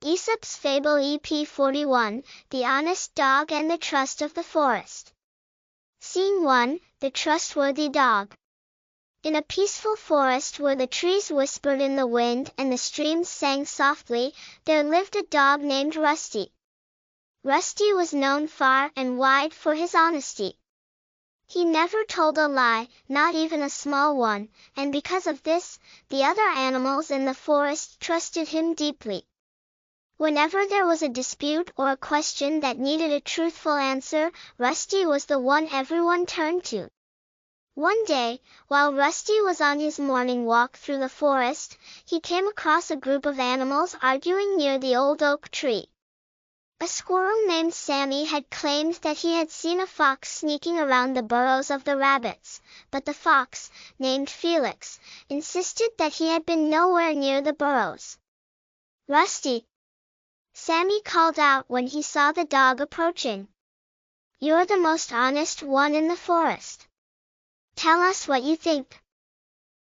Aesop's Fable EP41, The Honest Dog and the Trust of the Forest. Scene 1, The Trustworthy Dog. In a peaceful forest where the trees whispered in the wind and the streams sang softly, there lived a dog named Rusty. Rusty was known far and wide for his honesty. He never told a lie, not even a small one, and because of this, the other animals in the forest trusted him deeply. Whenever there was a dispute or a question that needed a truthful answer, Rusty was the one everyone turned to. One day, while Rusty was on his morning walk through the forest, he came across a group of animals arguing near the old oak tree. A squirrel named Sammy had claimed that he had seen a fox sneaking around the burrows of the rabbits, but the fox, named Felix, insisted that he had been nowhere near the burrows. "Rusty!" Sammy called out when he saw the dog approaching. "You're the most honest one in the forest. Tell us what you think.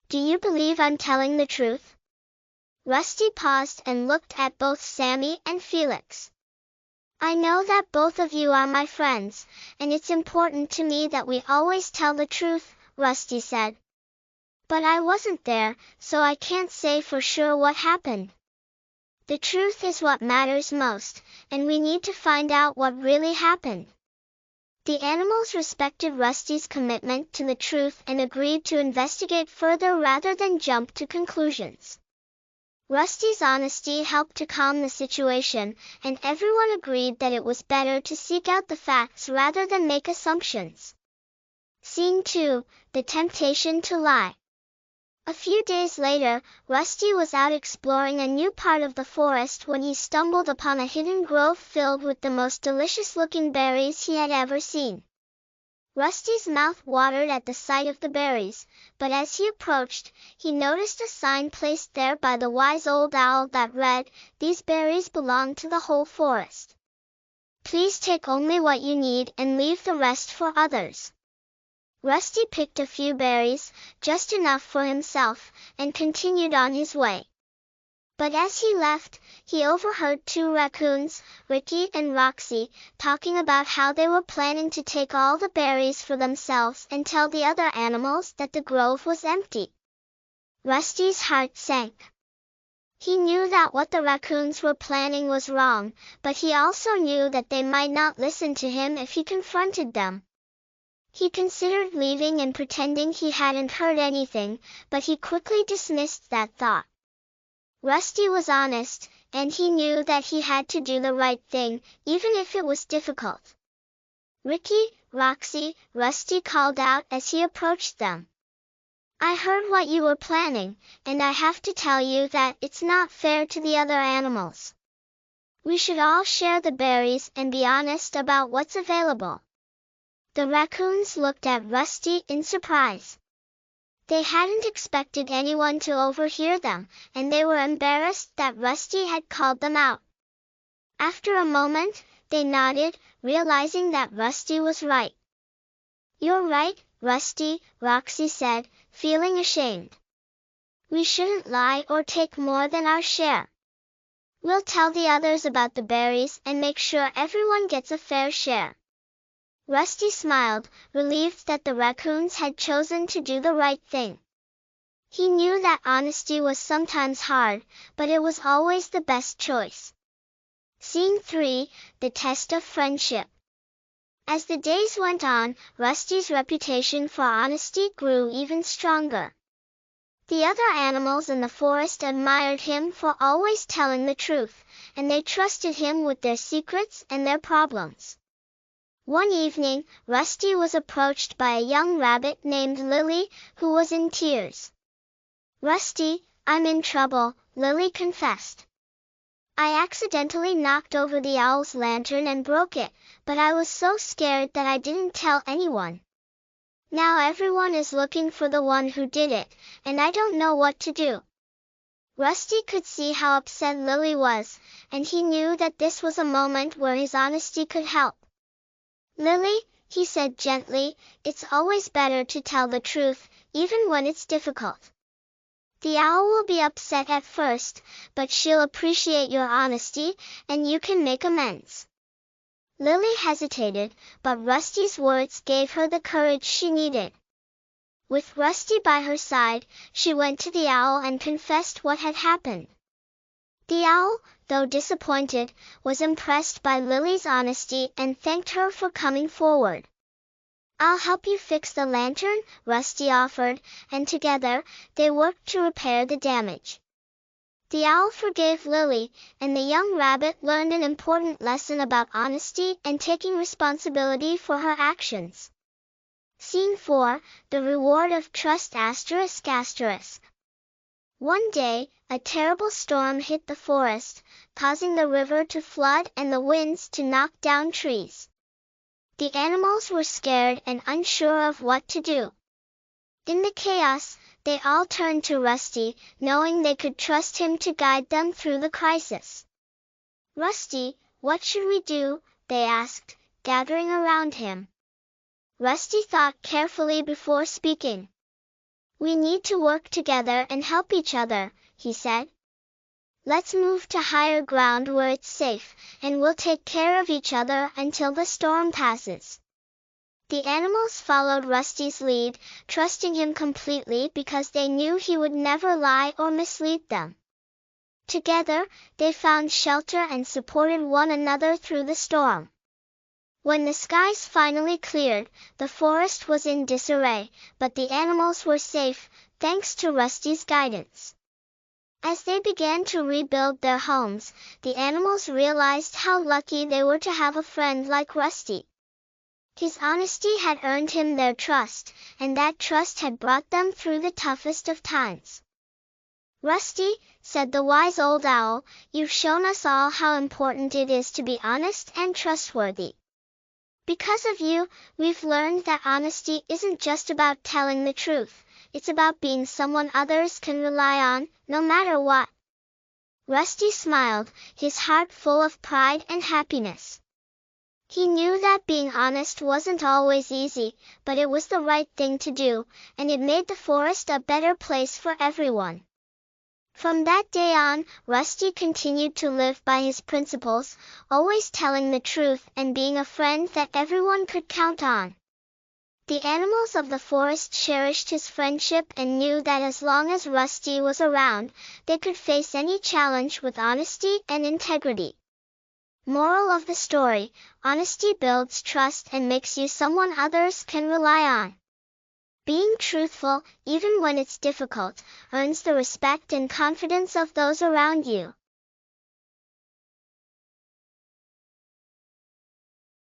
Do you believe I'm telling the truth?" Rusty paused and looked at both Sammy and Felix. "I know that both of you are my friends, and it's important to me that we always tell the truth," Rusty said. "But I wasn't there, so I can't say for sure what happened. The truth is what matters most, and we need to find out what really happened." The animals respected Rusty's commitment to the truth and agreed to investigate further rather than jump to conclusions. Rusty's honesty helped to calm the situation, and everyone agreed that it was better to seek out the facts rather than make assumptions. Scene 2, The Temptation to Lie. A few days later, Rusty was out exploring a new part of the forest when he stumbled upon a hidden grove filled with the most delicious-looking berries he had ever seen. Rusty's mouth watered at the sight of the berries, but as he approached, he noticed a sign placed there by the wise old owl that read, "These berries belong to the whole forest. Please take only what you need and leave the rest for others." Rusty picked a few berries, just enough for himself, and continued on his way. But as he left, he overheard two raccoons, Ricky and Roxy, talking about how they were planning to take all the berries for themselves and tell the other animals that the grove was empty. Rusty's heart sank. He knew that what the raccoons were planning was wrong, but he also knew that they might not listen to him if he confronted them. He considered leaving and pretending he hadn't heard anything, but he quickly dismissed that thought. Rusty was honest, and he knew that he had to do the right thing, even if it was difficult. "Ricky, Roxy," Rusty called out as he approached them. "I heard what you were planning, and I have to tell you that it's not fair to the other animals. We should all share the berries and be honest about what's available." The raccoons looked at Rusty in surprise. They hadn't expected anyone to overhear them, and they were embarrassed that Rusty had called them out. After a moment, they nodded, realizing that Rusty was right. "You're right, Rusty," Roxy said, feeling ashamed. "We shouldn't lie or take more than our share. We'll tell the others about the berries and make sure everyone gets a fair share." Rusty smiled, relieved that the raccoons had chosen to do the right thing. He knew that honesty was sometimes hard, but it was always the best choice. Scene 3, The Test of Friendship. As the days went on, Rusty's reputation for honesty grew even stronger. The other animals in the forest admired him for always telling the truth, and they trusted him with their secrets and their problems. One evening, Rusty was approached by a young rabbit named Lily, who was in tears. "Rusty, I'm in trouble," Lily confessed. "I accidentally knocked over the owl's lantern and broke it, but I was so scared that I didn't tell anyone. Now everyone is looking for the one who did it, and I don't know what to do." Rusty could see how upset Lily was, and he knew that this was a moment where his honesty could help. "Lily," he said gently, "it's always better to tell the truth, even when it's difficult. The owl will be upset at first, but she'll appreciate your honesty, and you can make amends. Lily hesitated, but Rusty's words gave her the courage she needed. With Rusty by her side, she went to the owl and confessed what had happened. The owl, though disappointed, was impressed by Lily's honesty and thanked her for coming forward. "I'll help you fix the lantern," Rusty offered, and together, they worked to repair the damage. The owl forgave Lily, and the young rabbit learned an important lesson about honesty and taking responsibility for her actions. Scene 4, The Reward of Trust ****. One day, a terrible storm hit the forest, causing the river to flood and the winds to knock down trees. The animals were scared and unsure of what to do. In the chaos, they all turned to Rusty, knowing they could trust him to guide them through the crisis. "Rusty, what should we do?" they asked, gathering around him. Rusty thought carefully before speaking. "We need to work together and help each other," he said. "Let's move to higher ground where it's safe, and we'll take care of each other until the storm passes." The animals followed Rusty's lead, trusting him completely because they knew he would never lie or mislead them. Together, they found shelter and supported one another through the storm. When the skies finally cleared, the forest was in disarray, but the animals were safe, thanks to Rusty's guidance. As they began to rebuild their homes, the animals realized how lucky they were to have a friend like Rusty. His honesty had earned him their trust, and that trust had brought them through the toughest of times. "Rusty," said the wise old owl, "you've shown us all how important it is to be honest and trustworthy. Because of you, we've learned that honesty isn't just about telling the truth, it's about being someone others can rely on, no matter what." Rusty smiled, his heart full of pride and happiness. He knew that being honest wasn't always easy, but it was the right thing to do, and it made the forest a better place for everyone. From that day on, Rusty continued to live by his principles, always telling the truth and being a friend that everyone could count on. The animals of the forest cherished his friendship and knew that as long as Rusty was around, they could face any challenge with honesty and integrity. Moral of the story: honesty builds trust and makes you someone others can rely on. Being truthful, even when it's difficult, earns the respect and confidence of those around you.